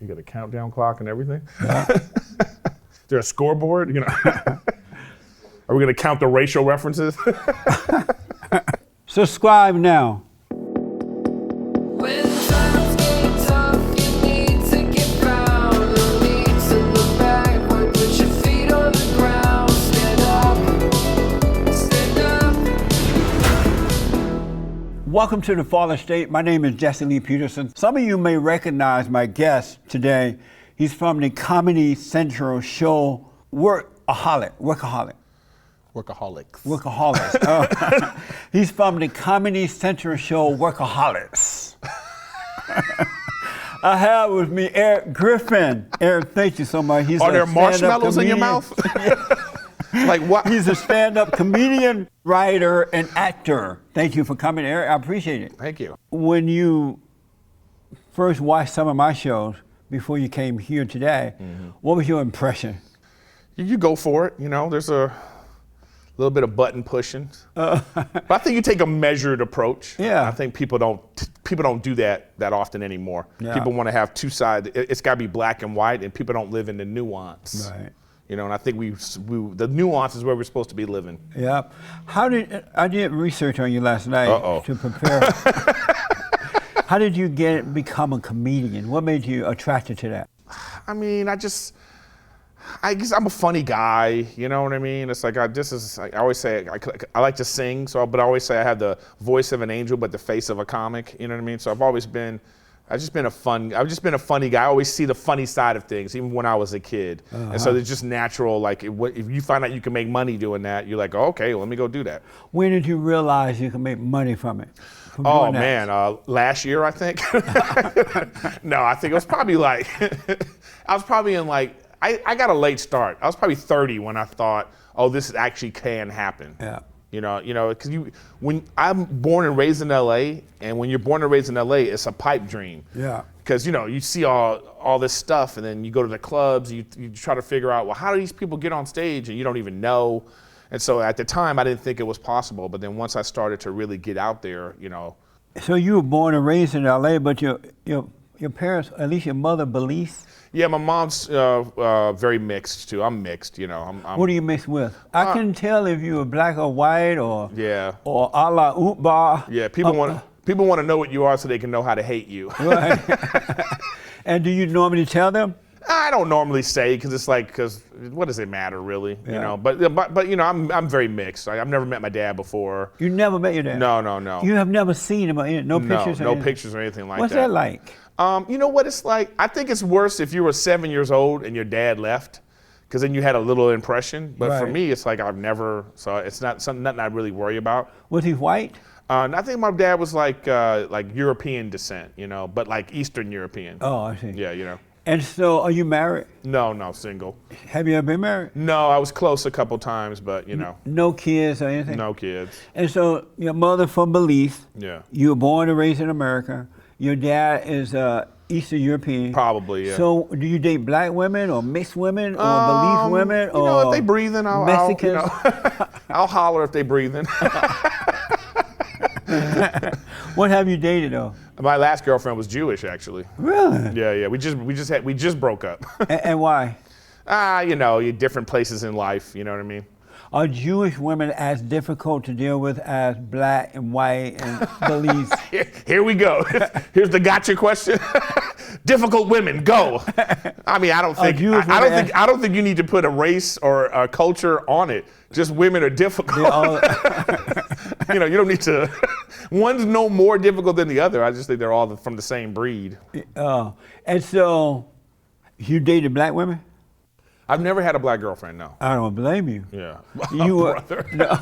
You got a countdown clock and everything. Yeah. Is there a scoreboard? You know. Are we gonna count the racial references? Subscribe now. When times get tough, you need to get down. No need to look backward, put your feet on the ground. Stand up, stand up. Welcome to The Fallen State. My name is Jesse Lee Peterson. Some of you may recognize my guest today. He's from the Comedy Central show Workaholics. He's from the Comedy Central show Workaholics. I have with me Erik Griffin. Erik, thank you so much. Are there marshmallows in your mouth? Like what? He's a stand-up comedian, writer, and actor. Thank you for coming, Erik. I appreciate it. Thank you. When you first watched some of my shows before you came here today, what was your impression? You go for it. You know, there's a little bit of button pushing, but I think you take a measured approach. Yeah. I think people don't do that often anymore. Yeah. People want to have two sides. It's got to be black and white, and people don't live in the nuance. Right. You know, and I think the nuance is where we're supposed to be living. Yeah. I did research on you last night to prepare. How did you become a comedian? What made you attracted to that? I mean, I guess I'm a funny guy, you know what I mean? It's like I always say I like to sing, but I always say I have the voice of an angel but the face of a comic, you know what I mean? So I've just been a funny guy. I always see the funny side of things, even when I was a kid. And so it's just natural, like if you find out you can make money doing that, you're like, oh, okay, well, let me go do that. When did you realize you can make money from it? Oh man, last year I think. No, I think it was probably like, I was probably in like, I got a late start. I was probably 30 when I thought, oh, this actually can happen. Yeah. You know, because when I'm born and raised in LA, and when you're born and raised in LA, it's a pipe dream. Yeah. Because you see all this stuff, and then you go to the clubs, you try to figure out, well, how do these people get on stage, and you don't even know. And so at the time, I didn't think it was possible. But then once I started to really get out there, you know. So you were born and raised in LA, but your parents, at least your mother, believes? Yeah, my mom's very mixed too. I'm mixed, you know. What do you mix with? I can tell if you were black or white or a la Ootba. Yeah, people want to know what you are so they can know how to hate you. Right. And do you normally tell them? I don't normally say because what does it matter really? Yeah. You know, but you know, I'm very mixed. I've never met my dad before. You never met your dad? No. You have never seen him? No pictures? No pictures or anything like that. What's that like? You know what it's like? I think it's worse if you were 7 years old and your dad left, because then you had a little impression. But for me, it's like so it's nothing I really worry about. Was he white? I think my dad was like European descent, you know, but like Eastern European. Oh, I see. Yeah, you know. And so, are you married? No, single. Have you ever been married? No, I was close a couple times, but you know. No kids or anything? No kids. And so, your mother from Belize. Yeah. You were born and raised in America. Your dad is Eastern European. Probably, yeah. So, do you date black women or mixed women or Belize women? You know, if they breathing, Mexicans? I'll holler if they breathing. What have you dated though? My last girlfriend was Jewish, actually. Really? Yeah. We just broke up. And why? You know, different places in life. You know what I mean? Are Jewish women as difficult to deal with as black and white and Belize? Here we go. Here's the gotcha question. Difficult women, go. I mean, I don't think you need to put a race or a culture on it. Just women are difficult. You know, you don't need to. One's no more difficult than the other. I just think they're all from the same breed. And so, you dated black women? I've never had a black girlfriend, no. I don't blame you. Yeah. Brother. No.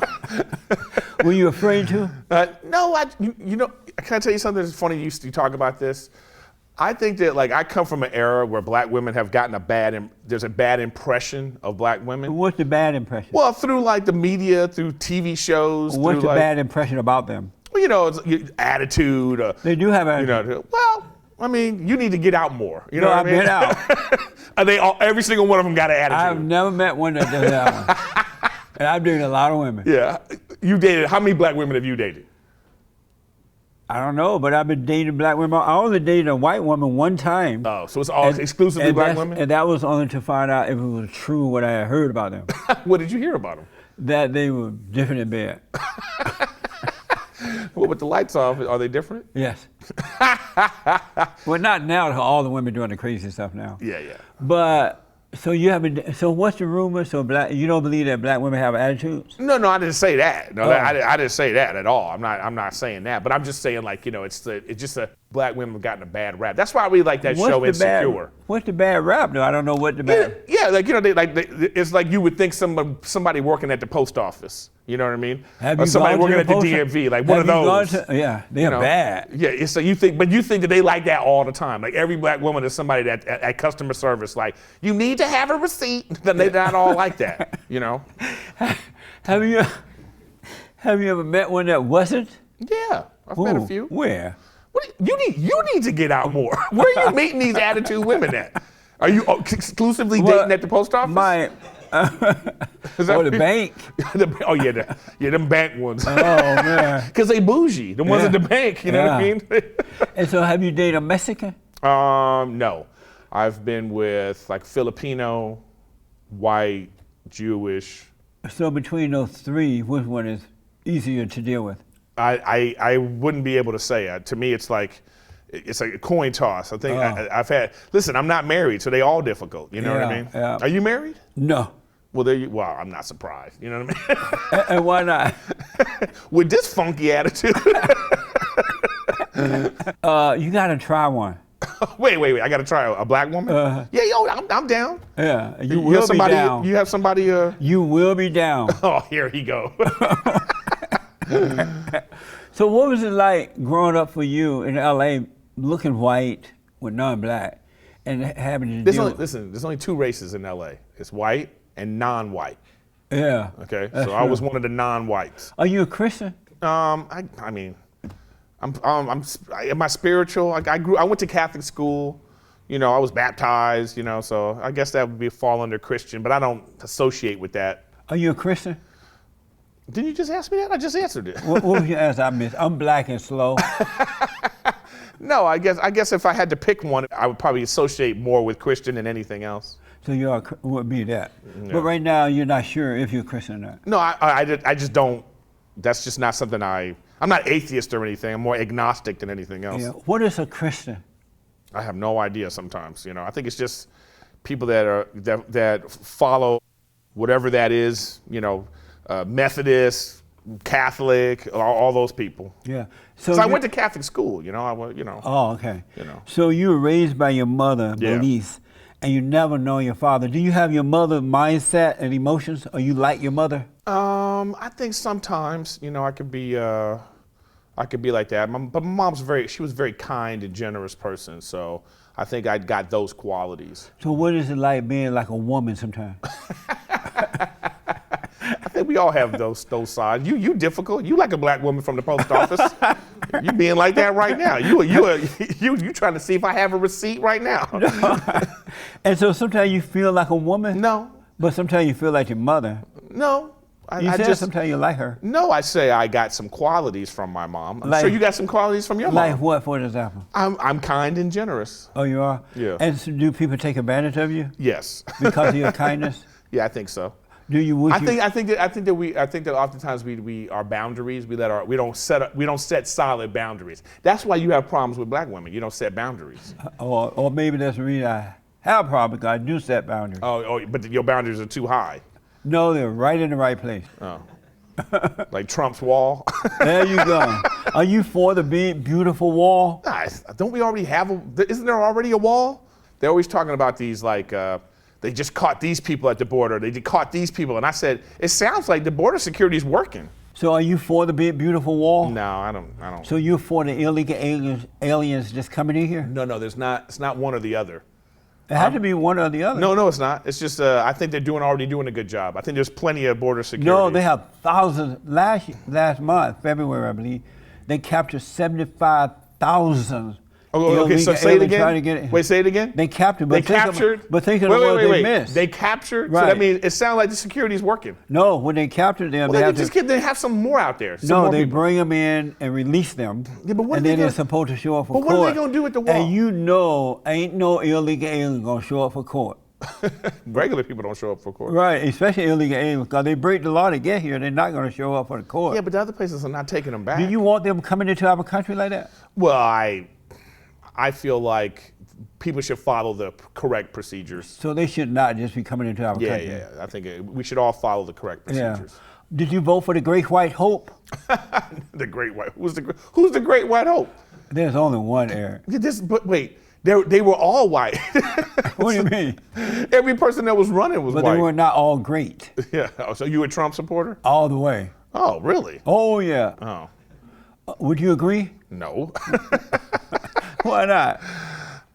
Were you afraid to? No, you know, can I tell you something that's funny? You talk about this. I think that I come from an era where black women have gotten there's a bad impression of black women. What's the bad impression? Well, through the media, through TV shows. What's the bad impression about them? Well, you know, it's attitude. They do have attitude. You know, well, I mean, you need to get out more. You know what I mean? I've been out. Every single one of them got an attitude. I've never met one that does that one. And I've dated a lot of women. Yeah. You dated, how many black women have you dated? I don't know, but I've been dating black women. I only dated a white woman one time. Oh, so it's all exclusively black women? And that was only to find out if it was true what I had heard about them. What did you hear about them? That they were different in bed. Well, with the lights off, are they different? Yes. Well, not now. All the women doing the crazy stuff now. Yeah, yeah. But so you haven't. So what's the rumor? So you don't believe that black women have attitudes? No, I didn't say that. No, Oh. I didn't say that at all. I'm not saying that. But I'm just saying, like, you know, it's just a black women have gotten a bad rap. That's why we like that show Insecure. What's the bad rap though? I don't know what the bad. Yeah, like, you know, it's like you would think somebody working at the post office. You know what I mean? Have Or you somebody gone to working at the the post- DMV, like one of Have you gone those. yeah, they're bad. Yeah, so you think that they like that all the time. Like every black woman is somebody that at customer service, like, you need to have a receipt. Then they're not all like that, you know? Have you ever met one that wasn't? Yeah, I've met a few. Where? You need to get out more. Where are you meeting these attitude women at? Are you exclusively dating at the post office? Is that Or the bank. Oh yeah, them bank ones. Oh man. Because they bougie, the ones Yeah. at the bank. You know what I Yeah. mean? And so, have you dated a Mexican? No, I've been with like Filipino, white, Jewish. So between those three, which one is easier to deal with? I wouldn't be able to say. To me, it's like a coin toss. I think I've had. Listen, I'm not married, so they all difficult. You know what I Yeah, mean? yeah. Are you married? No. Well, well, I'm not surprised. You know what I mean? And why not? With this funky attitude. You gotta try one. Wait. I got to try a black woman. Yeah, yo, I'm down. Yeah, you have will be somebody, down. You have somebody. You will be down. Oh, here he go. So what was it like growing up for you in LA, looking white with non-black, and having to deal? There's only two races in LA. It's white and non-white. Yeah. Okay, that's so I was true. one of the non-whites. Are you a Christian? I mean, am I spiritual? I went to Catholic school. You know, I was baptized. You know, so I guess that would fall under Christian, but I don't associate with that. Are you a Christian? Didn't you just ask me that? I just answered it. What was your answer? I missed. I'm black and slow. No, I guess if I had to pick one, I would probably associate more with Christian than anything else. So you would be that. Yeah. But right now, you're not sure if you're a Christian or not. No, I just don't. That's just not something I'm not atheist or anything. I'm more agnostic than anything else. Yeah. What is a Christian? I have no idea sometimes. You know, I think it's just people that follow whatever that is. You know, Methodist, Catholic, all those people. Yeah. So I went to Catholic school. You know, Oh, okay. You know. So you were raised by your mother, Yeah. Bernice, and you never know your father. Do you have your mother's mindset and emotions? Are you like your mother? I think sometimes, you know, I could be like that. But my mom's she was a very kind and generous person. So I think I got those qualities. So what is it like being like a woman sometimes? I think we all have those sides. You difficult. You like a black woman from the post office. You being like that right now. You trying to see if I have a receipt right now. And so sometimes you feel like a woman? No. But sometimes you feel like your mother. No. You said sometimes you like her. No, I say I got some qualities from my mom. I'm Like- sure you got some qualities from your Like mom. what, for example? I'm kind and generous. Oh, you are? Yeah. And so do people take advantage of you Yes. because of your kindness? Yeah, I think so. Do you? I think that oftentimes our boundaries we don't set solid boundaries. That's why you have problems with black women. You don't set boundaries. Or maybe that's the reason I have a problem, because I do set boundaries. Oh, but your boundaries are too high. No, they're right in the right place. Oh. Like Trump's wall. There you go. Are you for the big, beautiful wall? Don't we already have isn't there already a wall? They're always talking about these like they just caught these people at the border. They caught these people. And I said, it sounds like the border security is working. So are you for the big, beautiful wall? No, I don't. So you're for the illegal aliens just coming in here? No, it's not one or the other. It had to be one or the other. No, it's not. It's just I think they're already doing a good job. I think there's plenty of border security. No, they have thousands. Last month, February, I believe, they captured 75,000 Oh, okay, so illegal say it aliens trying to again. get it. Wait, say it again. They captured. They captured. But think of the ones they missed. They captured. So Right. that means it sounds like the security's working. No, when they captured them, Well, they they have just to. they have some more out there. Some No, more they people. bring them in and release them. Yeah, but what are and they then they're gonna- supposed to show up for But court. what are they gonna do at the wall? And you know, ain't no illegal alien gonna show up for court. Regular people don't show up for court. Right, especially illegal aliens, because they break the law to get here. They're not gonna show up for the court. Yeah, but the other places are not taking them back. Do you want them coming into our country like that? Well, I feel like people should follow the correct procedures. So they should not just be coming into our Yeah, country. yeah. I think we should all follow the correct Yeah. procedures. Did you vote for the Great White Hope? The Great White. Who's the Great White Hope? There's only one, Eric. But wait, they were all white. What do you mean? Every person that was running was But white. they were not all great, Yeah. Oh, so you a Trump supporter? all the way. Oh, really? Oh yeah. Oh, Would you agree? no. Why not?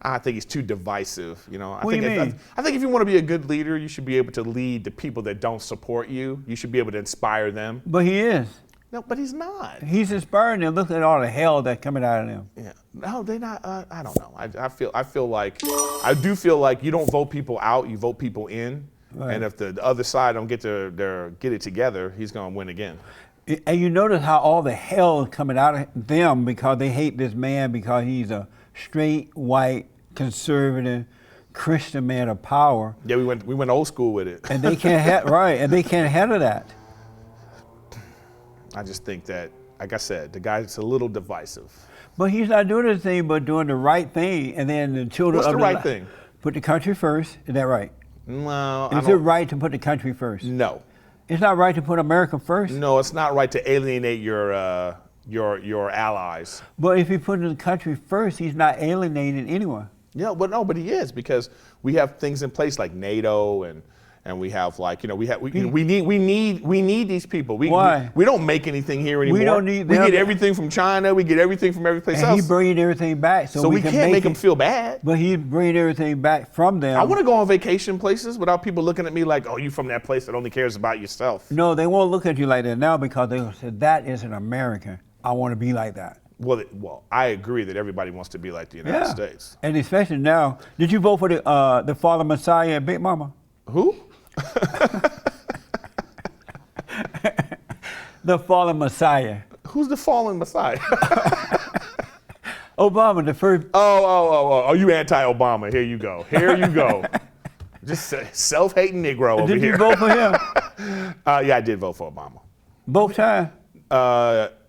I think he's too divisive. You know. What do you mean? I think if you want to be a good leader, you should be able to lead the people that don't support you. You should be able to inspire them. But he is. No, but he's not. He's inspiring them. Look at all the hell that's coming out of them. Yeah. No, they're not. I don't know. I do feel like you don't vote people out. You vote people in. Right. And if the other side don't get it together, he's gonna win again. And you notice how all the hell is coming out of them because they hate this man because he's a straight, white, conservative, Christian man of power. Yeah, we went old school with it. And they can't and they can't handle that. I just think that, like I said, the guy's a little divisive. But he's not doing anything but doing the right thing, and then the children. What's of the right thing? Put the country first. Is that right? No, Is it right to put the country first? No, It's not right to put America first. no, it's not right to alienate your allies. But if he put the country first, he's not alienating anyone. Yeah, but he is, because we have things in place like NATO and we have we need these people. Why? We don't make anything here anymore. We don't need We them. get everything from China. We get everything from every place And else. he's bringing everything back, so we can can't make it. them feel bad. But he's bringing everything back from them. I want to go on vacation places without people looking at me like, oh, you from that place that only cares about yourself. No, they won't look at you like that now because they will say, that is an American. I want to be like that. Well, I agree that everybody wants to be like the United States. And especially now, did you vote for the fallen Messiah and Big Mama? Who? The fallen Messiah. Who's the fallen Messiah? Obama, the first. Oh, you anti-Obama. Here you go. Just self-hating Negro over Did here. you vote for him? Yeah, I did vote for Obama. Both times,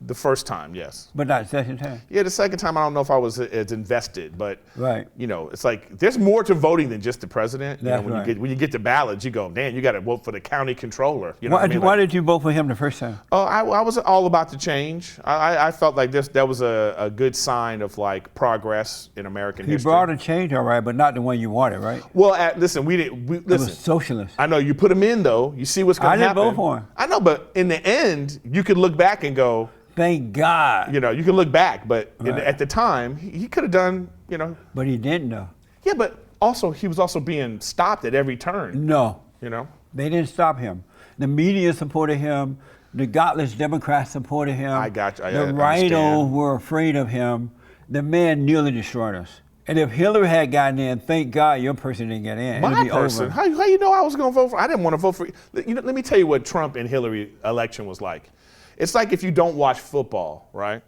The first time, yes. but not the second time. Yeah, the second time, I don't know if I was as invested, but Right. it's like there's more to voting than just the president. That's when right. you get the ballots, you go, man, you got to vote for the county controller. You know Why, what I mean? why did you vote for him the first time? Oh, I was all about the change. I felt like that was a good sign of like progress in American He history. brought a change, all right, but not the one you wanted, right? Well, listen, It was socialist. I know you put him in though. You see what's going to I happen. didn't vote for him. I know, but in the end, you could look back and go, Thank God. you can look back, but Right. at the time, he could have done, But he didn't, though. Yeah, but also he was also being stopped at every turn. No. You know. They didn't stop him. The media supported him. The godless Democrats supported him. I got you. I The understand. rhinos were afraid of him. The man nearly destroyed us. And if Hillary had gotten in, thank God your person didn't get in. My It'd be person. over. How you know I was going to vote for? I didn't want to vote for. Let me tell you what Trump and Hillary election was like. It's like if you don't watch football, right?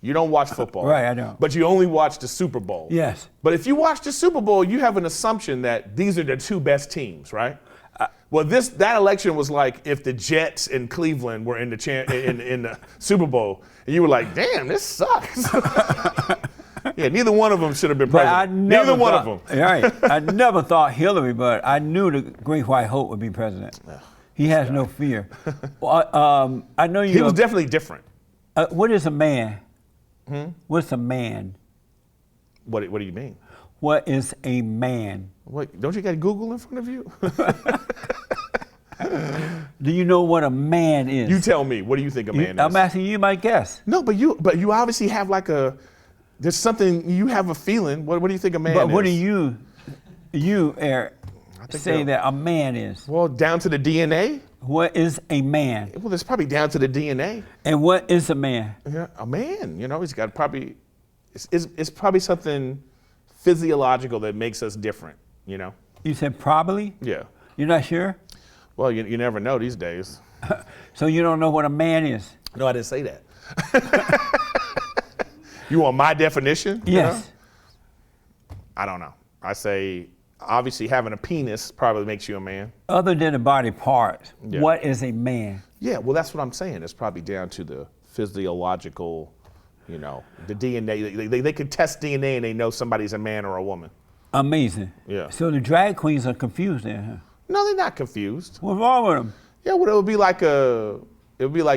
You don't watch football. Right, I don't. But you only watch the Super Bowl. Yes. But if you watch the Super Bowl, you have an assumption that these are the two best teams, right? Well, that election was like if the Jets and Cleveland were in the Super Bowl, and you were like, "Damn, this sucks." Yeah, neither one of them should have been But president. I never Neither one thought, of them. Right. I never thought Hillary, but I knew the Great White Hope would be president. He has no fear. Well, I know you. He was definitely different. What is a man? What's a man? What do you mean? What is a man? What, don't you got Google in front of you? Do you know what a man is? You tell me. What do you think a man is? I'm asking you my guess. No, but you obviously have there's something, you have a feeling. What do you think a man is? But what do you, Eric, think say they're- that a man is? Well, down to the DNA? What is a man? Well, it's probably down to the DNA. And what is a man? Yeah, a man, he's got probably it's probably something physiological that makes us different, you know? You said probably? Yeah. You're not sure? Well, you never know these days. So you don't know what a man is? No, I didn't say that. You want my definition? You Yes. know? I don't know. I say, obviously having a penis probably makes you a man. Other than the body part, Yeah. what is a man? Yeah, well, that's what I'm saying. It's probably down to the physiological, you know, the DNA. They could test DNA and they know somebody's a man or a woman. Amazing. Yeah. So the drag queens are confused then, huh? No, they're not confused. What's wrong with them? Yeah, well, it would be like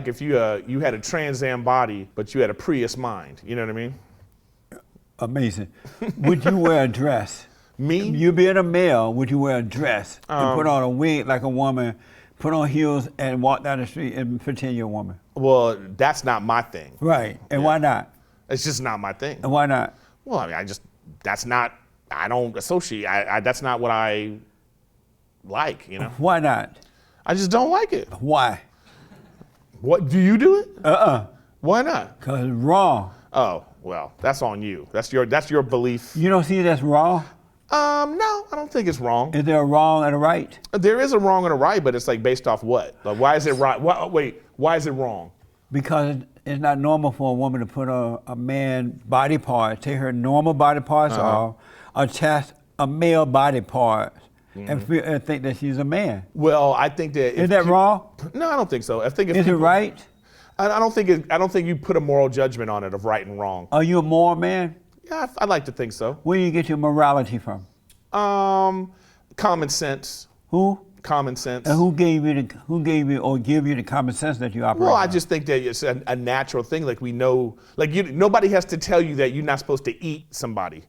if you had a Trans Am body, but you had a Prius mind. You know what I mean? Amazing. Would you wear a dress? Me? You being a male, would you wear a dress and put on a wig like a woman, put on heels and walk down the street and pretend you're a woman? Well, that's not my thing. Right. And why not? It's just not my thing. And why not? Well, I mean, I don't associate. That's not what I like. You know? Why not? I just don't like it. Why? What, do you do it? Why not? Because it's wrong. Oh, well, that's on you. That's your belief. You don't see that's wrong? No, I don't think it's wrong. Is there a wrong and a right? There is a wrong and a right, but it's like based off what? Like, why is it right? Why is it wrong? Because it's not normal for a woman to put a man body part, take her normal body parts off, attach a male body part, and think that she's a man. Well, I think that Is that wrong? No, I don't think so. I think Is it right? I don't think you put a moral judgment on it of right and wrong. Are you a moral man? Yeah, I'd like to think so. Where do you get your morality from? Common sense. Who? Common sense. And who gave you the common sense that you operate? Well, I on? just think that it's a natural thing. Like we know, nobody has to tell you that you're not supposed to eat somebody.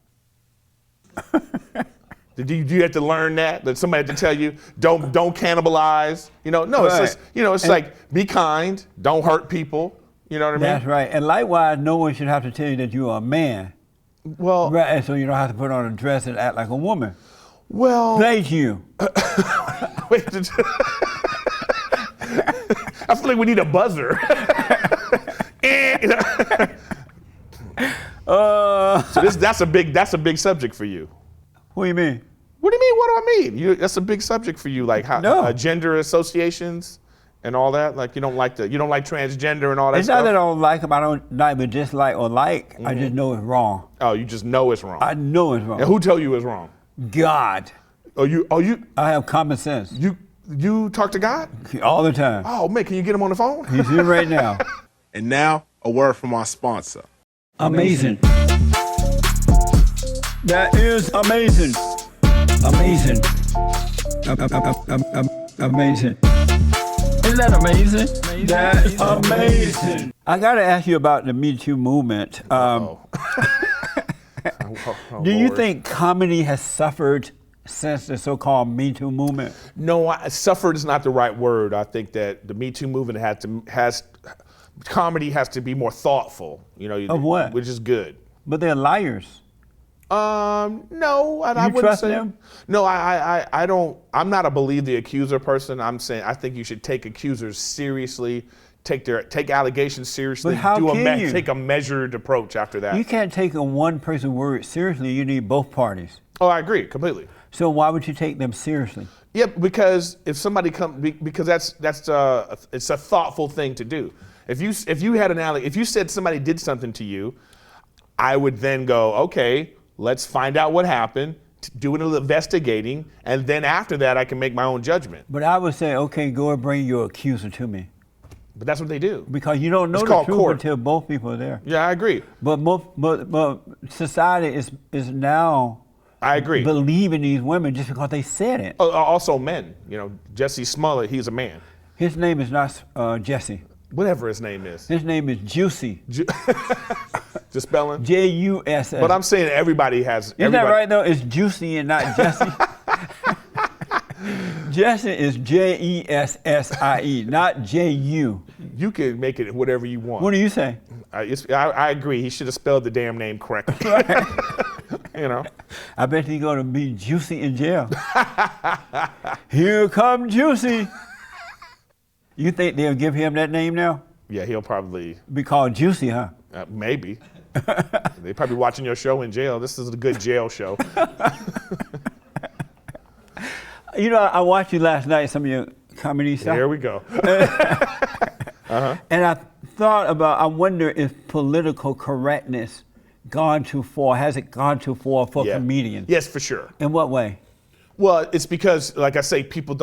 Do you have to learn that? That somebody had to tell you, don't cannibalize? You know, no, it's Right. just, like, be kind, don't hurt people. You know what I mean? That's right. And likewise, no one should have to tell you that you are a man. Well, Right, and so you don't have to put on a dress and act like a woman. well, Thank you. wait, I feel like we need a buzzer. So that's a big subject for you. What do you mean? What do you mean? What do I mean? That's a big subject for you, like how No. gender associations and all that. Like you don't like transgender and all that It's stuff. not that I don't like them. I don't not even dislike or like. I just know it's wrong. Oh, you just know it's wrong. I know it's wrong. And who tell you it's wrong? God. I have common sense. You talk to God? All the time. Oh man, can you get him on the phone? He's here right now. And now, a word from our sponsor. Amazing. That is amazing. Amazing. Amazing. Isn't that amazing? That is amazing. I got to ask you about the Me Too movement. Oh, Do you Lord. think comedy has suffered since the so-called Me Too movement? No, suffered is not the right word. I think that the Me Too movement comedy has to be more thoughtful. You know, Of what? Which is good. But they're liars. No, I You wouldn't trust say. them? No, I don't. I'm not a believe the accuser person. I'm saying I think you should take accusers seriously, take allegations seriously. But how can you? Take a measured approach after that. You can't take a one person word seriously. You need both parties. Oh, I agree completely. So why would you take them seriously? Yeah, because if somebody because it's a thoughtful thing to do. If you said somebody did something to you, I would then go, okay, let's find out what happened, do a little investigating, and then after that I can make my own judgment. But I would say, okay, go and bring your accuser to me. But that's what they do. Because you don't know It's the called truth court. until both people are there. Yeah, I agree. But society is now I agree. believing these women just because they said it. Also men. You know, Jesse Smollett, he's a man. His name is not Jesse. Whatever his name is. His name is Juicy. Just spelling? J-U-S-S. But I'm saying everybody has. Isn't that right though? It's Juicy and not Jesse. Jesse is Jessie, not J-U. You can make it whatever you want. What do you say? I agree. He should have spelled the damn name correctly. You know. I bet he's going to be Juicy in jail. Here come Juicy. You think they'll give him that name now? Yeah, he'll probably Be called Juicy, huh? maybe. They probably watching your show in jail. This is a good jail show. You know, I watched you last night, some of your comedy stuff. Here we go. And I thought about, I wonder if political correctness gone too far. Has it gone too far for comedians? Yes, for sure. In what way? Well, it's because, like I say, people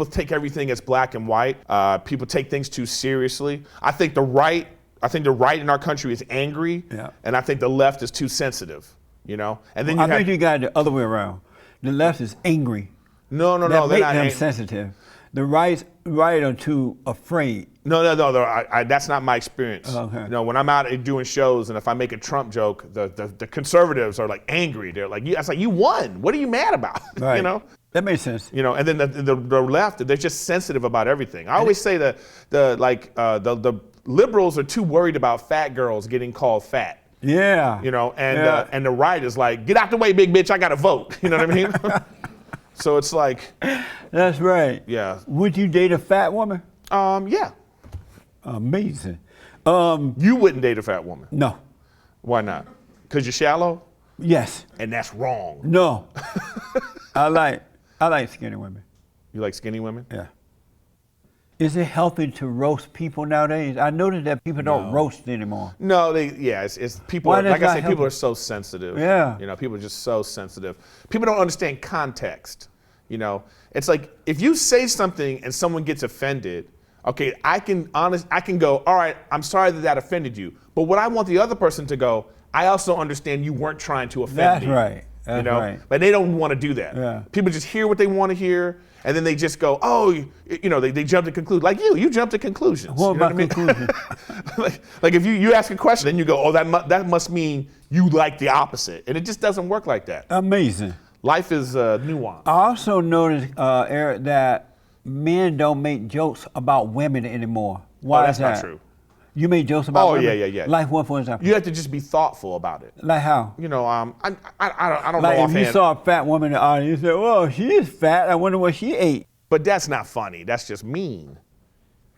take everything as black and white. People take things too seriously. I think the right in our country is angry, and I think the left is too sensitive. You know, and then I think you got it the other way around. The left is angry. No, That they're make not them sensitive. The right are too afraid. No, that's not my experience. Okay. You know, when I'm out doing shows and if I make a Trump joke, the conservatives are like angry. They're like, I was like, you won. What are you mad about? Right. You know? That makes sense. You know, and then the left, they're just sensitive about everything. I always say the liberals are too worried about fat girls getting called fat. Yeah. You know, and the right is like, get out the way, big bitch, I gotta vote. You know what I mean? So it's like, that's right. Yeah. Would you date a fat woman? Yeah. Amazing. You wouldn't date a fat woman. No. Why not? Because you're shallow? Yes. And that's wrong. No. I like skinny women. You like skinny women? Yeah. Is it healthy to roast people nowadays? I noticed that people don't roast anymore. No, it's people. Why Are, like that's I say, not people healthy? are so sensitive. Yeah. You know, people are just so sensitive. People don't understand context. You know, it's like if you say something and someone gets offended, okay, I can go, all right, I'm sorry that offended you. But what I want the other person to go, I also understand you weren't trying to offend me. That's right. That's you know, right. but they don't want to do that. Yeah. People just hear what they want to hear, and then they just go, oh, you know, they jump to conclusions. Like you jump to conclusions. What you know about I mean? conclusions? like if you ask a question, then you go, oh, that must mean you like the opposite, and it just doesn't work like that. Amazing. Life is nuanced. I also noticed, Eric, that men don't make jokes about women anymore. Why that's is that? not true. You made jokes about women? Yeah. Like what, for example? You have to just be thoughtful about it. Like how? You know, I don't know Like if offhand. you saw a fat woman in the audience, you say, "Well, she is fat. I wonder what she ate." But that's not funny. That's just mean.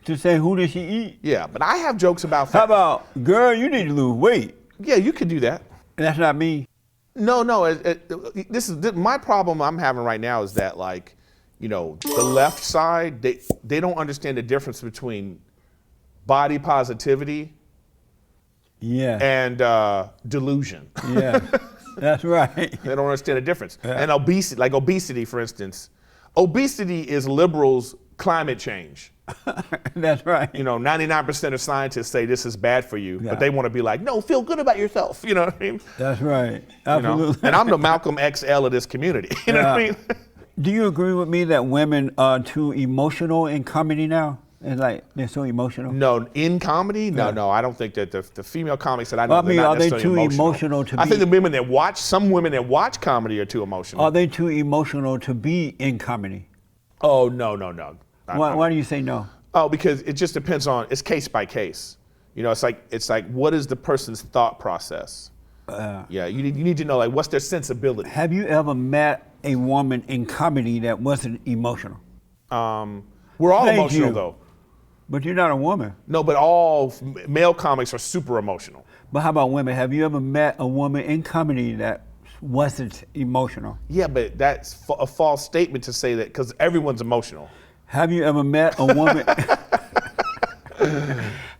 To say, who did she eat? Yeah, but I have jokes about fat. How about, girl, you need to lose weight? Yeah, you could do that. That's not me. No. This is my problem. I'm having right now is that, like, you know, the left side they don't understand the difference between body positivity Yeah. and delusion. Yeah. That's right. They don't understand the difference. And obesity, for instance, obesity is liberals' climate change. That's right. You know, 99% of scientists say this is bad for you, Yeah. but they want to be like, no, feel good about yourself. You know what I mean? That's right. You know? Absolutely. And I'm the Malcolm XL of this community. You know what I mean? Do you agree with me that women are too emotional in comedy now? It's like they're so emotional. No, in comedy, no, I don't think that the female comics that I know, Well, I mean, they're not are they necessarily too emotional to I be- think some women that watch comedy are too emotional. Are they too emotional to be in comedy? Oh, no. Why do you say no? Oh, because it just depends on, it's case by case. You know, it's like what is the person's thought process? Yeah, you need to know, like, what's their sensibility? Have you ever met a woman in comedy that wasn't emotional? We're all Thank emotional, you. though. But you're not a woman. No, but all male comics are super emotional. But how about women? Have you ever met a woman in comedy that wasn't emotional? Yeah, but that's a false statement to say that, because everyone's emotional. Have you ever met a woman?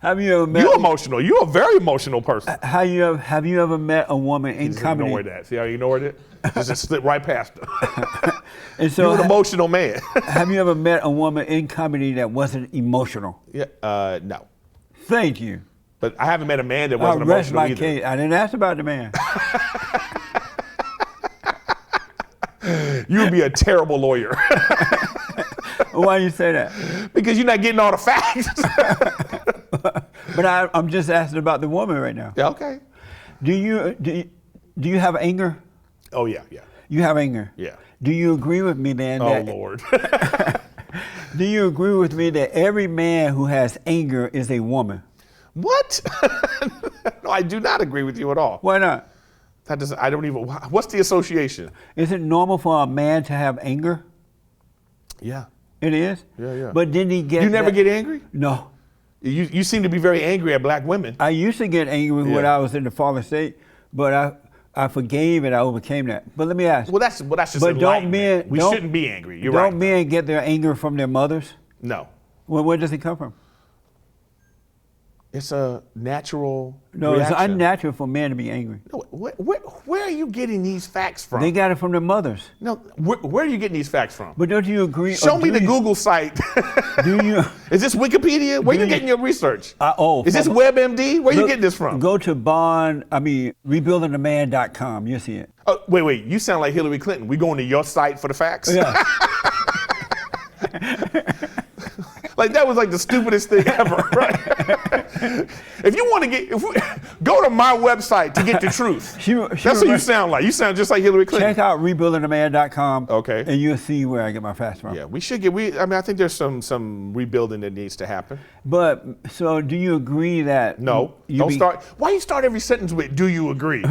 Have you ever met? You're emotional. You're a very emotional person. Have you ever met a woman in Just comedy? ignore that. See how you ignored it? Just slip right past her. And so, You're an emotional man. have you ever met a woman in comedy that wasn't emotional? Yeah, no. Thank you. But I haven't met a man that I wasn't rest emotional my either. case. I didn't ask about the man. You would be a terrible lawyer. Why do you say that? Because you're not getting all the facts. But I'm just asking about the woman right now. Yeah, okay. Do you have anger? Oh, yeah. You have anger. Yeah. Do you agree with me then? Oh, that, Lord. Do you agree with me that every man who has anger is a woman? What? No, I do not agree with you at all. Why not? What's the association? Is it normal for a man to have anger? Yeah. It is? Yeah. But didn't he get You never get angry? No. You seem to be very angry at black women. I used to get angry when Yeah. I was in the fallen state, but I forgave and I overcame that. But let me ask. Well, that's just But don't enlightenment. men? We don't- shouldn't be angry. You're don't right. men get their anger from their mothers? No, Well, where does it come from? it's a natural No, reaction. it's unnatural for men to be angry. No, where are you getting these facts from? They got it from their mothers. No, where are you getting these facts from? But don't you agree? Show or me do the you- Google site. Do you? Is this Wikipedia? Where are you getting your research? Is this from- WebMD? Where are you Look, getting this from? Go to rebuildingtheman.com. You'll see it. Oh, wait. You sound like Hillary Clinton. We going to your site for the facts? Yeah. Like that was like the stupidest thing ever, right? If you want to go to my website to get the truth. That's what you sound like. You sound just like Hillary Clinton. Check out rebuildingtheman.com. Okay. And you'll see where I get my facts from. Yeah, we should get. I mean, I think there's some rebuilding that needs to happen. But so, do you agree that? No, don't start. Why you start every sentence with "Do you agree"?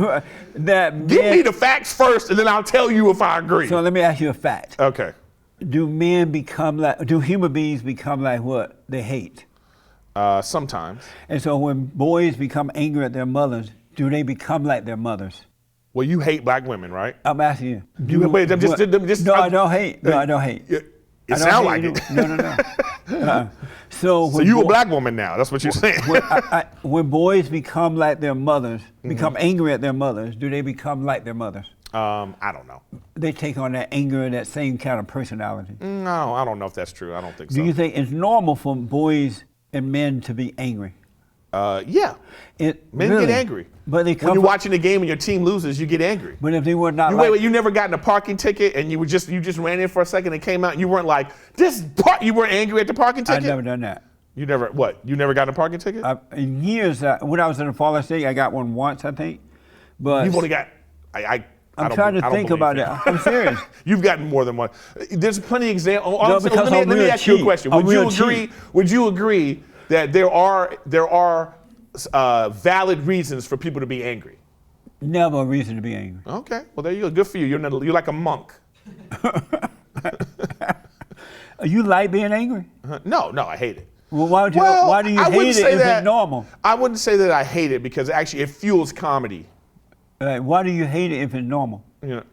That Give men- me the facts first, and then I'll tell you if I agree. So let me ask you a fact. Okay. Do human beings become like what they hate? Sometimes. And so when boys become angry at their mothers, do they become like their mothers? Well, you hate black women, right? I'm asking you. Wait, just- no, I don't hate. No, I don't hate. It I don't sound hate like it. No. So, So when you a black woman now? That's what you're saying. when boys become like their mothers, Mm-hmm. become angry at their mothers, do they become like their mothers? I don't know. They take on that anger and that same kind of personality. No, I don't know if that's true. I don't think so. Do you think it's normal for boys and men to be angry? Yeah. Men Really? get angry. But they when come you're from- watching the game and your team loses, you get angry. But if they were not Wait, you never gotten a parking ticket and you just ran in for a second and came out and you weren't like, you weren't angry at the parking ticket? I've never done that. You never got a parking ticket? In years, when I was in the fallen state, I got one once, I think. But You've only got, I'm trying to think about it. I'm serious. You've gotten more than one. There's plenty of examples. No, because let I'm me real ask you a cheap. question. I'm Would you real agree? cheap. Would you agree that there are valid reasons for people to be angry? Never a reason to be angry. Okay. Well, there you go. Good for you. You're like a monk. You like being angry? No, I hate it. Well, why do you I wouldn't hate it say if that- it's normal? I wouldn't say that I hate it because actually it fuels comedy. Why do you hate it if it's normal? You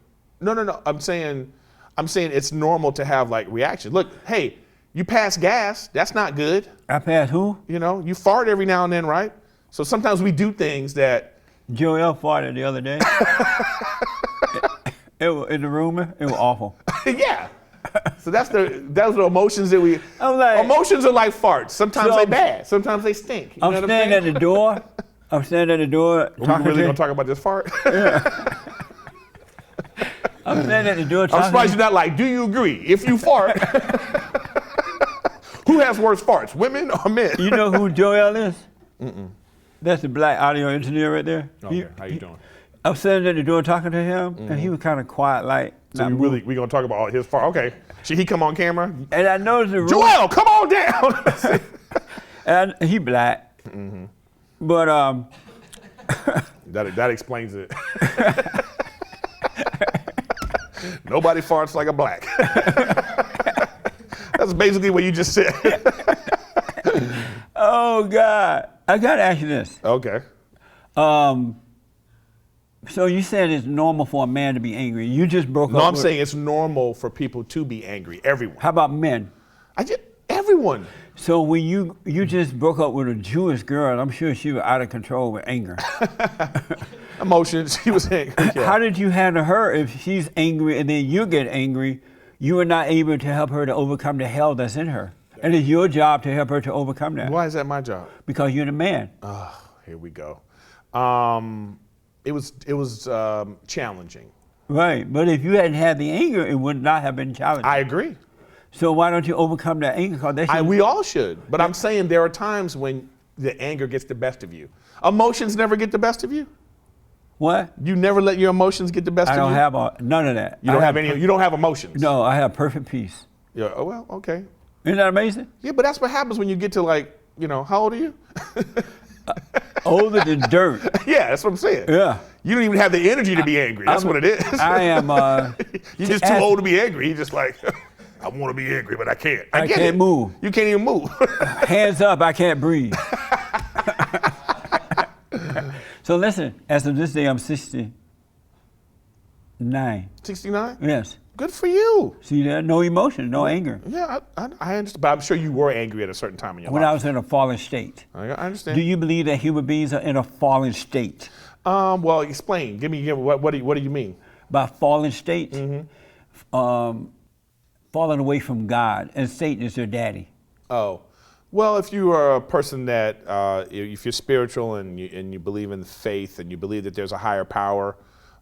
know, no. I'm saying it's normal to have like reactions. Look, hey, you pass gas. That's not good. I passed who? You know, you fart every now and then, right? So sometimes we do things that. Joel farted the other day. It was in the room. It was awful. Yeah. So those are the emotions that we. I'm like- emotions are like farts. Sometimes So they bad. Sometimes they stink. You know I'm what standing at saying? the door. I'm standing at the door. Are we talking really to- gonna talk about this fart? I'm standing at the door I'm talking. surprised you're not like, do you agree? If you fart, who has worse farts, women or men? You know who Joel is? That's the black audio engineer right there. Okay, how you doing? I'm standing at the door talking to him, and he was kind of quiet, like. So not we gonna talk about his fart? Okay. Should he come on camera? And I noticed the room. Joel, come on down. And he black. But that explains it. Nobody farts like a black. That's basically what you just said. oh God, I gotta ask you this. Okay. So you said it's normal for a man to be angry. You just broke No, up. I'm with- saying it's normal for people to be angry. Everyone. How about men? Everyone. So when you just broke up with a Jewish girl, I'm sure she was out of control with anger. Emotions. She was angry. Yeah. How did you handle her if she's angry and then you get angry? You are not able to help her to overcome the hell that's in her. And it's your job to help her to overcome that. Why is that my job? Because you're the man. Here we go. It was challenging. Right. But if you hadn't had the anger, it would not have been challenging. I agree. So why don't you overcome that anger? 'Cause that's We all should. But I'm saying there are times when the anger gets the best of you. Emotions never get the best of you. What? You never let your emotions get the best I of don't you. have none of that. You don't have any. You don't have emotions. No, I have perfect peace. Yeah. Oh well. Okay. Isn't that amazing? Yeah, but that's what happens when you get to like, how old are you? Older than dirt. Yeah, that's what I'm saying. Yeah. You don't even have the energy to be angry. That's what it is. I am. You're just too old to be angry. You're just like, I want to be angry, but I can't. I get can't it. move. You can't even move. Hands up, I can't breathe. So listen, as of this day, I'm 69. 69? Yes. Good for you. See that? No emotion, no anger. Yeah, I understand. But I'm sure you were angry at a certain time in your When I life. was in a fallen state. I understand. Do you believe that human beings are in a fallen state? Well, explain. Give me what do you mean? By fallen state, falling away from God, and Satan is your daddy. Oh, well, if you are a person that, if you're spiritual and you believe in faith and you believe that there's a higher power,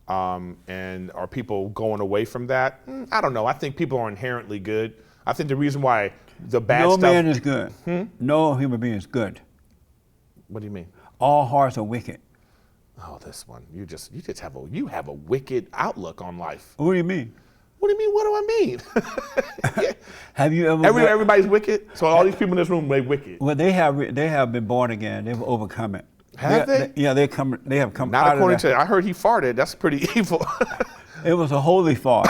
and are people going away from that? I don't know. I think people are inherently good. I think the reason why the bad No stuff. man is good. No human being is good. What do you mean? All hearts are wicked. Oh, this one. You just have a wicked outlook on life. What do you mean? What do you mean? What do I mean? Yeah. Have you ever? Everybody's wicked. So all these people in this room, they wicked. Well, they have been born again. They've overcome it. Have they? Yeah, they have come Not out according of that. to. I heard he farted. That's pretty evil. It was a holy fart.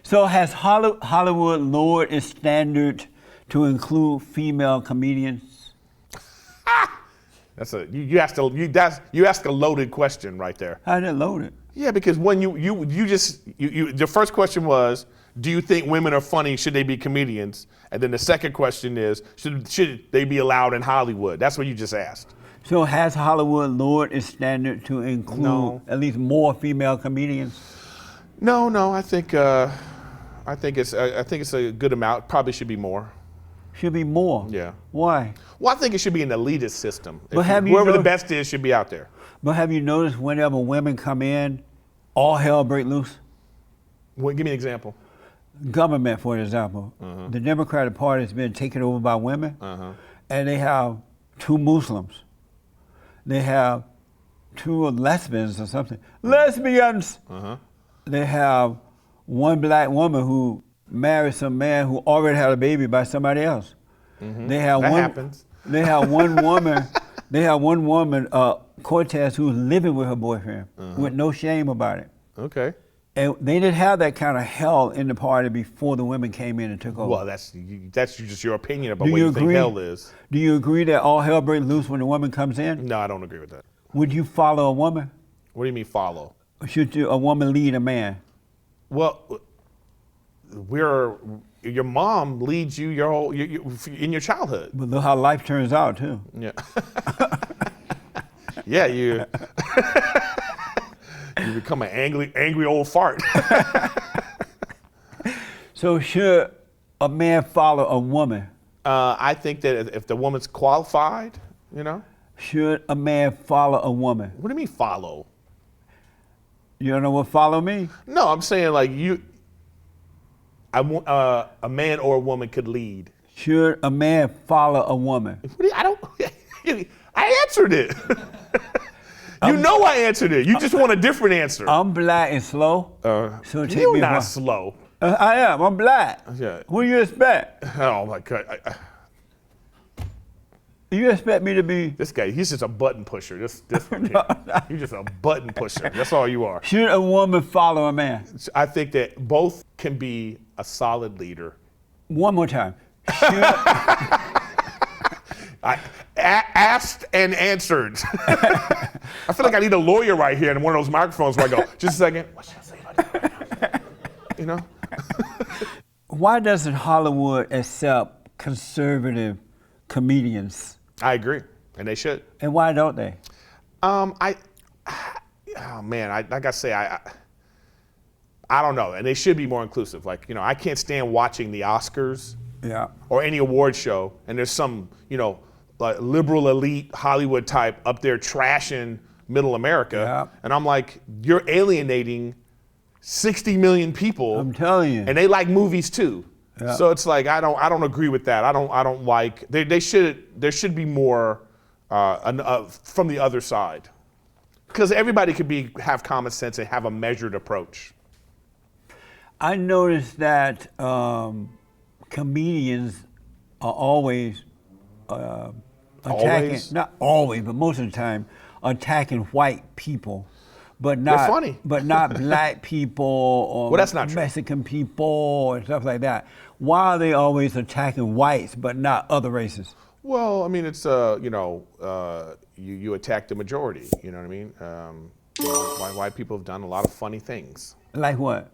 So has Hollywood lowered its standard to include female comedians? That's you asked a loaded question right there. How did it load it? Yeah, because when you the first question was, do you think women are funny? Should they be comedians? And then the second question is, should they be allowed in Hollywood? That's what you just asked. So has Hollywood lowered its standard to include No. at least more female comedians? No, I think it's a good amount. Probably should be more. Should be more. Yeah. Why? Well, I think it should be an elitist system. But have you Whoever the know- best is should be out there. But have you noticed whenever women come in, all hell break loose? Well, give me an example. Government, for example. The Democratic Party has been taken over by women, and they have 2 Muslims. They have 2 lesbians or something. Lesbians! They have 1 black woman who married some man who already had a baby by somebody else. They have That one. happens. They have one woman. They have one woman, Cortez, who's living with her boyfriend with no shame about it. Okay. And they didn't have that kind of hell in the party before the women came in and took over. Well, that's just your opinion about Do what you you think agree? hell is. Do you agree that all hell breaks loose when the woman comes in? No, I don't agree with that. Would you follow a woman? What do you mean follow? Or should a woman lead a man? Well, your mom leads you in your childhood. But look how life turns out too. Yeah. Yeah, you become an angry old fart. So should a man follow a woman? I think that if the woman's qualified, Should a man follow a woman? what do you mean follow? You don't know what follow means? No, I'm saying like a man or a woman could lead. Should a man follow a woman? I answered it. You know I answered it. You just want a different answer. I'm black and slow. So take You're me a not while. slow. I am. I'm black. Yeah. What do you expect? Oh my God. You expect me to be? This guy, he's just a button pusher. This one here. You're just a button pusher. That's all you are. Should a woman follow a man? I think that both can be a solid leader. One more time. Should, Asked and answered. I feel like I need a lawyer right here in one of those microphones where I go, just a second. What should I say about that? You know? why doesn't Hollywood accept conservative comedians? I agree, and they should. And why don't they? Oh man, like I say, I don't know, and they should be more inclusive. Like, I can't stand watching the Oscars Yeah. or any award show, and there's some, like liberal elite Hollywood type up there trashing middle America, Yeah. and I'm like, you're alienating 60 million people. I'm telling you. And they like movies too. Yeah. So it's like I don't agree with that. I don't like. There should be more from the other side, because everybody could have common sense and have a measured approach. I noticed that comedians are always attacking, Always? not always, but most of the time, attacking white people but not funny. but not black people or Well, that's not true. Mexican people and stuff like that. Why are they always attacking whites but not other races? Well, I mean, it's you attack the majority. You know what I mean? White people have done a lot of funny things. Like what?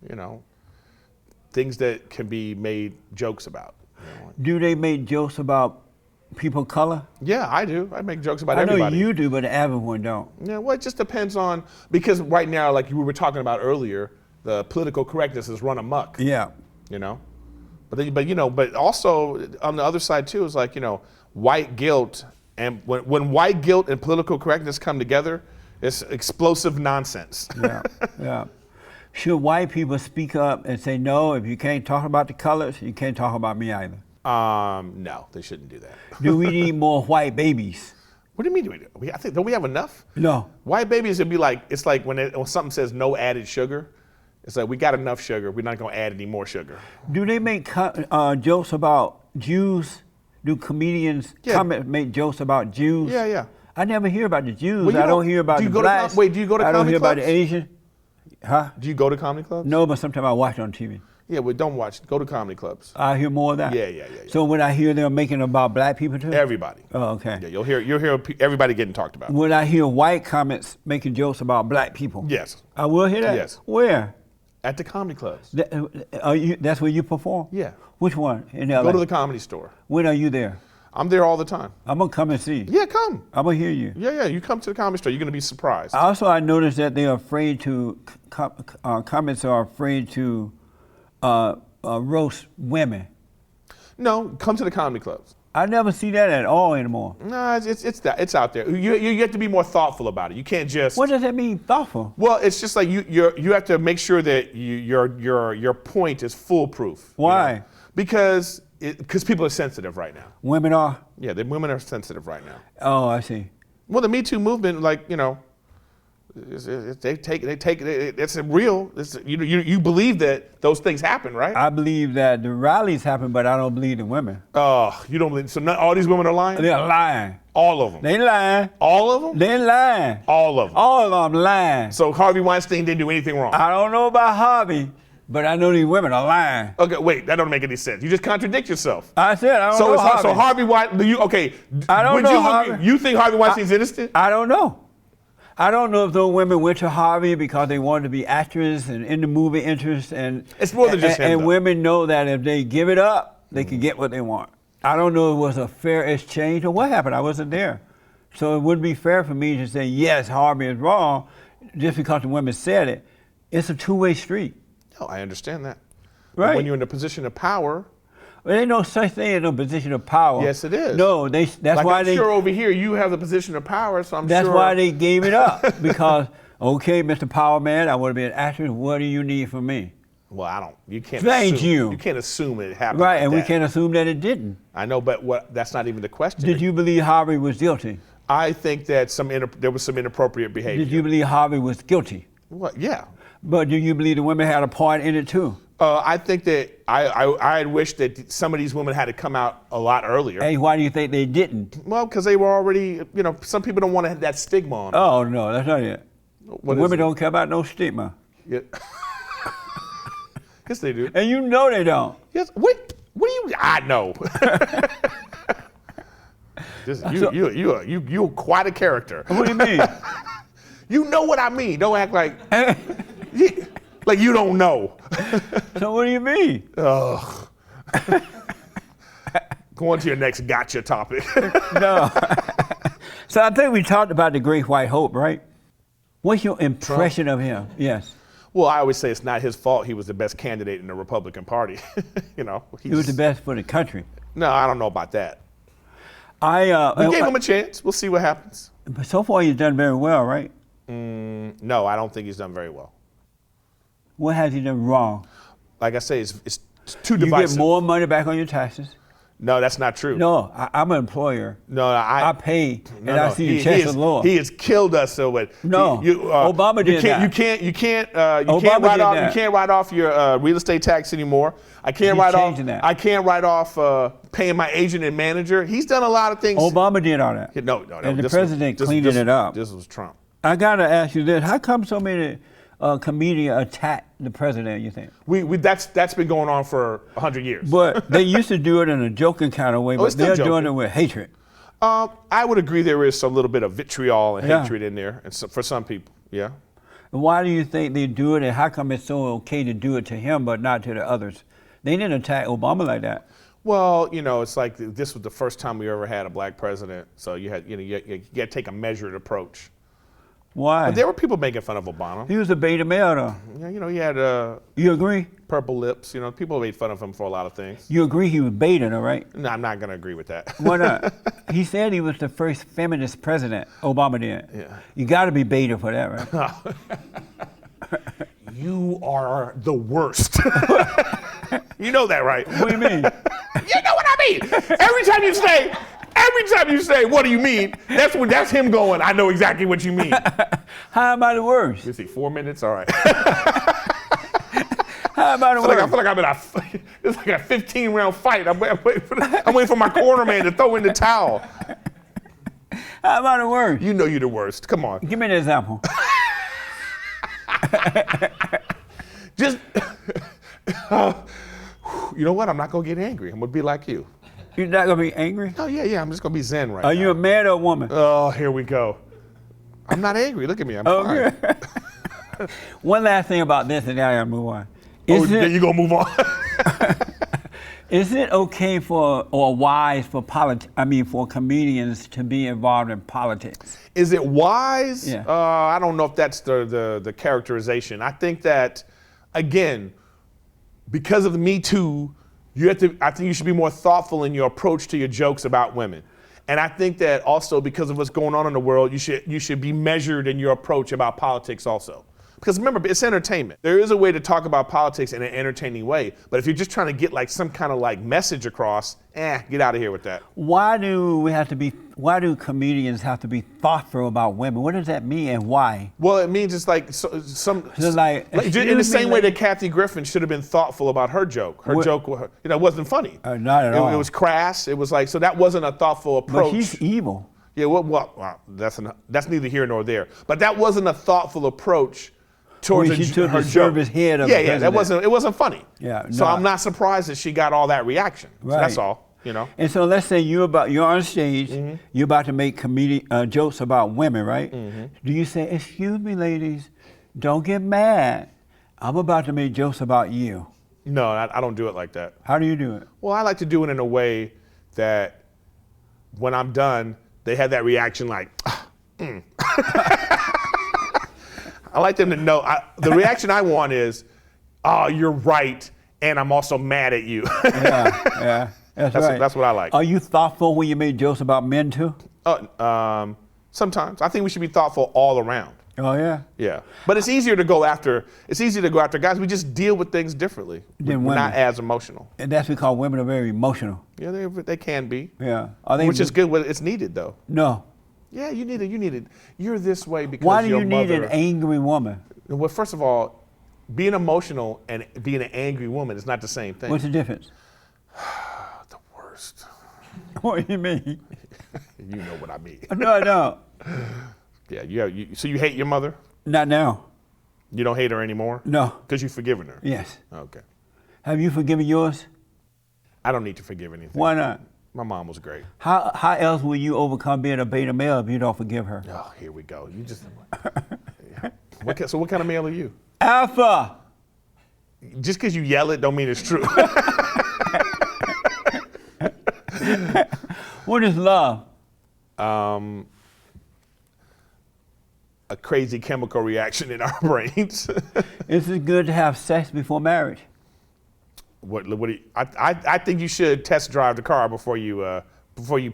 You know, things that can be made jokes about. You know? Do they make jokes about people of color? Yeah, I do. I make jokes about I know everybody. you do, but the average one don't. Yeah, well, it just depends on, because right now, like we were talking about earlier, the political correctness has run amok. Yeah. You know, but also on the other side too is like, white guilt, and when white guilt and political correctness come together, it's explosive nonsense. Yeah, yeah. Should white people speak up and say, no, if you can't talk about the colors, you can't talk about me either? No, they shouldn't do that. Do we need more white babies? What do you mean? I think, don't we have enough? No. White babies would be like, it's like when something says no added sugar, it's like we got enough sugar, we're not gonna add any more sugar. Do they make jokes about Jews? Do comedians make jokes about Jews? Yeah, yeah. I never hear about the Jews. Well, I don't hear about the blacks. Do you go to I don't comedy hear about the clubs? Asian. Huh? Do you go to comedy clubs? No, but sometimes I watch it on TV. Yeah, well, don't watch. Go to comedy clubs. I hear more of that. Yeah. So would I hear them making about black people too? Everybody. Oh, okay. Yeah, you'll hear everybody getting talked about. Would I hear white comments making jokes about black people? Yes. I will hear that? Yes. Where? At the comedy clubs. That's where you perform? Yeah. Which one? In LA? Go to the Comedy Store. When are you there? I'm there all the time. I'm going to come and see you. Yeah, come. I'm going to hear you. Yeah. You come to the Comedy Store. You're going to be surprised. Also, I noticed that they're afraid to, comments are afraid to roast women. No, come to the comedy clubs. I never see that at all anymore. No, it's out there. You have to be more thoughtful about it. You can't just. What does that mean, thoughtful? Well, it's just like you have to make sure that your point is foolproof. Why? Because people are sensitive right now. Women are? Yeah, the women are sensitive right now. Oh, I see. Well, the Me Too movement, like, it's real. You believe that those things happen, right? I believe that the rallies happen, but I don't believe the women. Oh, you don't believe? So all these women are lying? They're lying. All of them. They lying. All of them? They lying. All of them. All of them lying. So Harvey Weinstein didn't do anything wrong. I don't know about Harvey, but I know these women are lying. Okay, wait, that don't make any sense. You just contradict yourself. I said I don't know Harvey. So Harvey Weinstein, okay. I don't know Harvey. You think Harvey Weinstein's innocent? I don't know. I don't know if those women went to Harvey because they wanted to be actors and in the movie interest, and It's more than just him, And though. women know that if they give it up, they can get what they want. I don't know if it was a fair exchange or what happened. I wasn't there, so it wouldn't be fair for me to say yes, Harvey is wrong, just because the women said it. It's a two-way street. No, I understand that. Right. But when you're in a position of power. There ain't no such thing as no position of power. Yes, it is. No, that's Like why I'm they. sure over here you have the position of power, so I'm That's sure. why they gave it up because okay, Mr. Power Man, I want to be an actor. What do you need from me? Well, you can't. Thank assume, you. You can't assume it happened. Right, like and we that. can't assume that it didn't. I know, but that's not even the question. Did you believe Harvey was guilty? I think that there was some inappropriate behavior. Did you believe Harvey was guilty? What? Yeah. But do you believe the women had a part in it too? I think that I had wished that some of these women had to come out a lot earlier. Hey, why do you think they didn't? Well, because they were already, some people don't want to have that stigma on them. Oh no, that's not it. What is Women it? don't care about no stigma, Yeah. Yes, they do. and you know they don't. Yes. What do you? I know. You're quite a character. What do you mean? You know what I mean. Don't act like like you don't know. So what do you mean? Ugh. Go on to your next gotcha topic. No. So I think we talked about the Great White Hope, right? What's your impression of him? Yes. Well, I always say it's not his fault. He was the best candidate in the Republican Party. He was the best for the country. No, I don't know about that. We We gave him a chance. We'll see what happens. But so far he's done very well, right? No, I don't think he's done very well. What has he done wrong? Like I say, it's too You divisive. get more money back on your taxes. No, that's not true. No, I'm an employer. No, I pay, and I see the chest of the Lord. He has killed us. So what? No, Obama did that. You can't Obama write did off. that. You can't write off your real estate tax anymore. I can't He's write off. changing that. I can't write off paying my agent and manager. He's done a lot of things. Obama did all that. No. And the president cleaned it up. This was Trump. I gotta ask you this: how come so many comedians attack the president? You think? That's been going on for 100 years. But they used to do it in a joking kind of way, but it's still they're doing joking. it with hatred. I would agree there is a little bit of vitriol and Yeah. hatred in there, and so, for some people, yeah. Why do you think they do it, and how come it's so okay to do it to him but not to the others? They didn't attack Obama like that. Well, it's like this was the first time we ever had a black president, so you had you got to take a measured approach. Why? But there were people making fun of Obama. He was a beta male, though. Yeah, he had You agree? purple lips. People made fun of him for a lot of things. You agree he was beta, though, right? No, I'm not going to agree with that. Why not? He said he was the first feminist president. Obama did. Yeah. You got to be beta for that, right? You are the worst. You know that, right? What do you mean? You know what I mean. Every time you say, what do you mean? That's him going, I know exactly what you mean. How am I the worst? Let's see, 4 minutes? All right. How am I the worst? I feel like I'm in it's like a 15-round fight. I'm waiting for my corner man to throw in the towel. How am I the worst? You know you're the worst. Come on. Give me an example. Just, you know what? I'm not going to get angry. I'm going to be like you. You're not going to be angry? Oh, yeah. I'm just going to be zen right now. Are you a man or a woman? Oh, here we go. I'm not angry. Look at me. I'm fine. Okay. One last thing about this, and then I got to move on. Then you going to move on? Is it okay or wise for comedians to be involved in politics? Is it wise? Yeah. I don't know if that's the characterization. I think that, again, because of the Me Too, I think you should be more thoughtful in your approach to your jokes about women. And I think that also because of what's going on in the world, you should be measured in your approach about politics also. Because remember, it's entertainment. There is a way to talk about politics in an entertaining way, but if you're just trying to get like some kind of like message across, get out of here with that. Why do comedians have to be thoughtful about women? What does that mean and why? Well, it means it's like in the same way that Kathy Griffin should have been thoughtful about her joke. Her joke, wasn't funny. Not at all. It was crass. It was like, so that wasn't a thoughtful approach. But he's evil. Yeah, well, that's neither here nor there. But that wasn't a thoughtful approach towards She took her the joke. service head of the president. It wasn't funny. Yeah, So no. I'm not surprised that she got all that reaction. So Right. that's all. And so let's say you're on stage, Mm-hmm. you're about to make jokes about women, right? Mm-hmm. Do you say, "Excuse me, ladies, don't get mad. I'm about to make jokes about you"? No, I don't do it like that. How do you do it? Well, I like to do it in a way that when I'm done, they have that reaction like, I like them to know. The reaction I want is, "Oh, you're right, and I'm also mad at you." Yeah, that's right. That's what I like. Are you thoughtful when you make jokes about men too? Sometimes I think we should be thoughtful all around. Oh yeah. Yeah, but it's easier to go after. It's easy to go after guys. We just deal with things differently. Than We're not women. as emotional. And that's because women are very emotional. Yeah, they can be. Yeah. Are they? Which is good. It's needed though. No. Yeah, you need it. You're this way because Why do your you need mother. an angry woman? Well, first of all, being emotional and being an angry woman is not the same thing. What's the difference? The worst. What do you mean? You know what I mean. No, I don't. Yeah. So you hate your mother? Not now. You don't hate her anymore? No. Because you've forgiven her? Yes. Okay. Have you forgiven yours? I don't need to forgive anything. Why not? My mom was great. How else will you overcome being a beta male if you don't forgive her? Oh, here we go. You just. Yeah. So what kind of male are you? Alpha. Just because you yell it don't mean it's true. What is love? A crazy chemical reaction in our brains. Is it good to have sex before marriage? What do you, I think you should test drive the car before you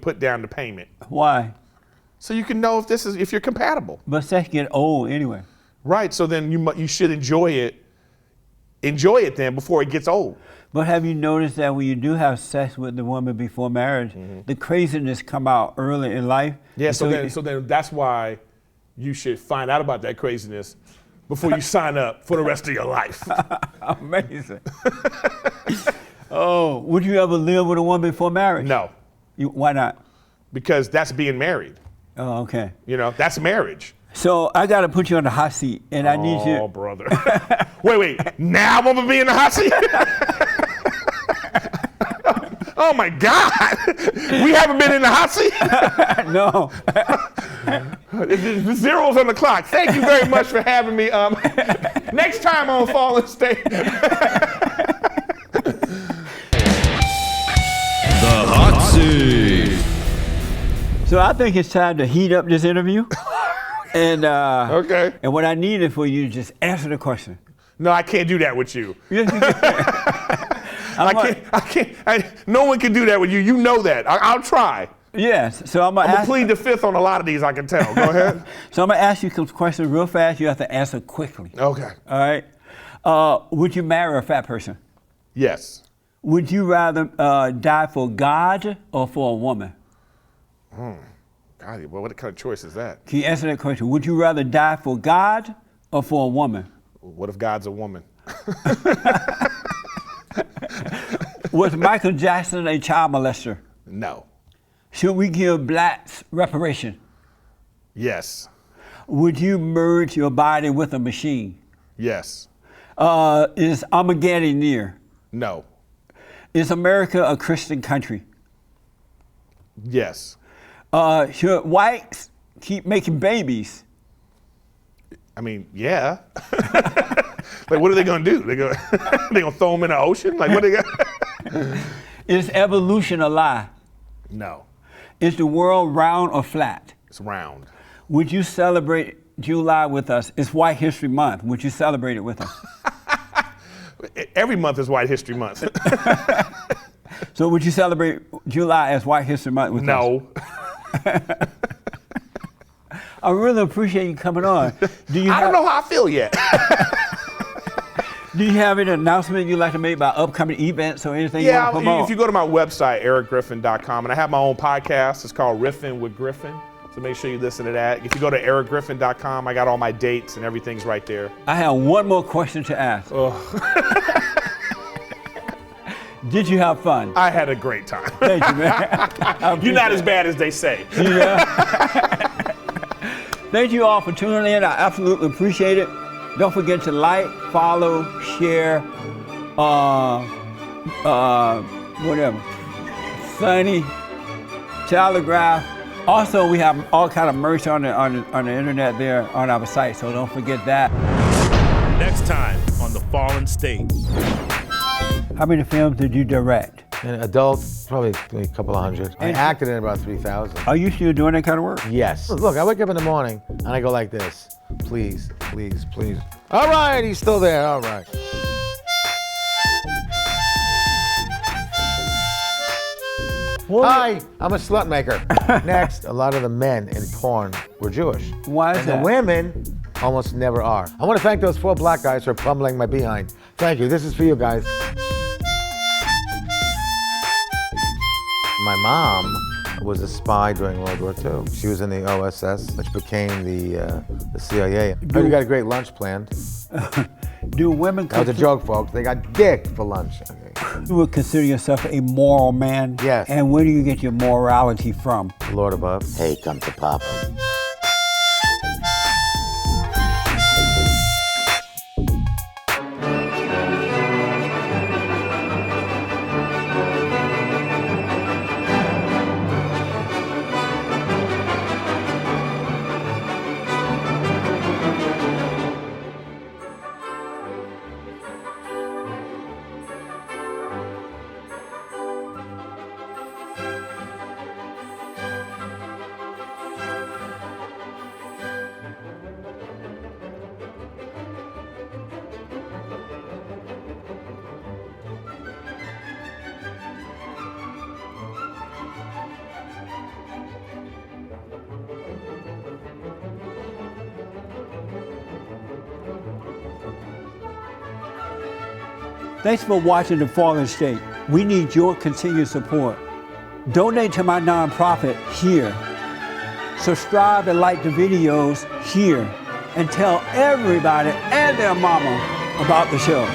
put down the payment, Why? so you can know if you're compatible. But sex get old anyway. Right. So then you should enjoy it. Enjoy it then before it gets old. But have you noticed that when you do have sex with the woman before marriage, the craziness come out early in life? Yeah. And So then that's why you should find out about that craziness before you sign up for the rest of your life. Amazing. Oh, would you ever live with a woman before marriage? No, Why not? because that's being married. Oh, okay. That's marriage. So I got to put you on the hot seat, and I need you. Oh, brother. wait. Now I'm gonna be in the hot seat? Oh my God. We haven't been in the hot seat? No. The zero's on the clock. Thank you very much for having me. Next time on Fallen State. The hot seat. So I think it's time to heat up this interview. And Okay. And what I needed for you to just answer the question. No, I can't do that with you. Yes, you can. I can't. No one can do that with you. You know that. I'll try. Yes. So I'm I'm gonna ask. plead the fifth on a lot of these. I can tell. Go ahead. So I'm gonna ask you some questions real fast. You have to answer quickly. Okay. All right. Would you marry a fat person? Yes. Would you rather die for God or for a woman? God, well, what kind of choice is that? Can you answer that question? Would you rather die for God or for a woman? What if God's a woman? Was Michael Jackson a child molester? No. Should we give blacks reparation? Yes. Would you merge your body with a machine? Yes. Is Armageddon near? No. Is America a Christian country? Yes. Should whites keep making babies? I mean, yeah. Like, what are they gonna do? They gonna throw them in the ocean? Like, what are they gonna? Is evolution a lie? No. Is the world round or flat? It's round. Would you celebrate July with us? It's White History Month. Would you celebrate it with us? Every month is White History Month. So would you celebrate July as White History Month with us? No. I really appreciate you coming on. I don't know how I feel yet. Do you have any announcement you'd like to make about upcoming events or anything you Yeah, want to promote? if you go to my website, erikgriffin.com, and I have my own podcast. It's called Riffin' with Griffin. So make sure you listen to that. If you go to erikgriffin.com, I got all my dates and everything's right there. I have one more question to ask. Did you have fun? I had a great time. Thank you, man. You're not as bad as they say. Thank you all for tuning in. I absolutely appreciate it. Don't forget to like, follow, share, whatever. Sunny, Telegraph. Also, we have all kind of merch on the internet there on our site, so don't forget that. Next time on The Fallen State. How many films did you direct? And adult, probably a couple of hundred. I acted in about 3,000. Are you still doing that kind of work? Yes. Look, I wake up in the morning and I go like this. Please, please, please. All right, he's still there. All right. Hi, I'm a slut maker. Next, a lot of the men in porn were Jewish. Why is and that? the women almost never are. I want to thank those 4 black guys for pummeling my behind. Thank you. This is for you guys. My mom was a spy during World War II. She was in the OSS, which became the CIA. Oh, you got a great lunch planned. Do women That was a joke, folks. They got dick for lunch. Okay. You would consider yourself a moral man? Yes. And where do you get your morality from? The Lord above. Hey, come to Papa. Thanks for watching The Fallen State. We need your continued support. Donate to my nonprofit here. Subscribe and like the videos here. And tell everybody and their mama about the show.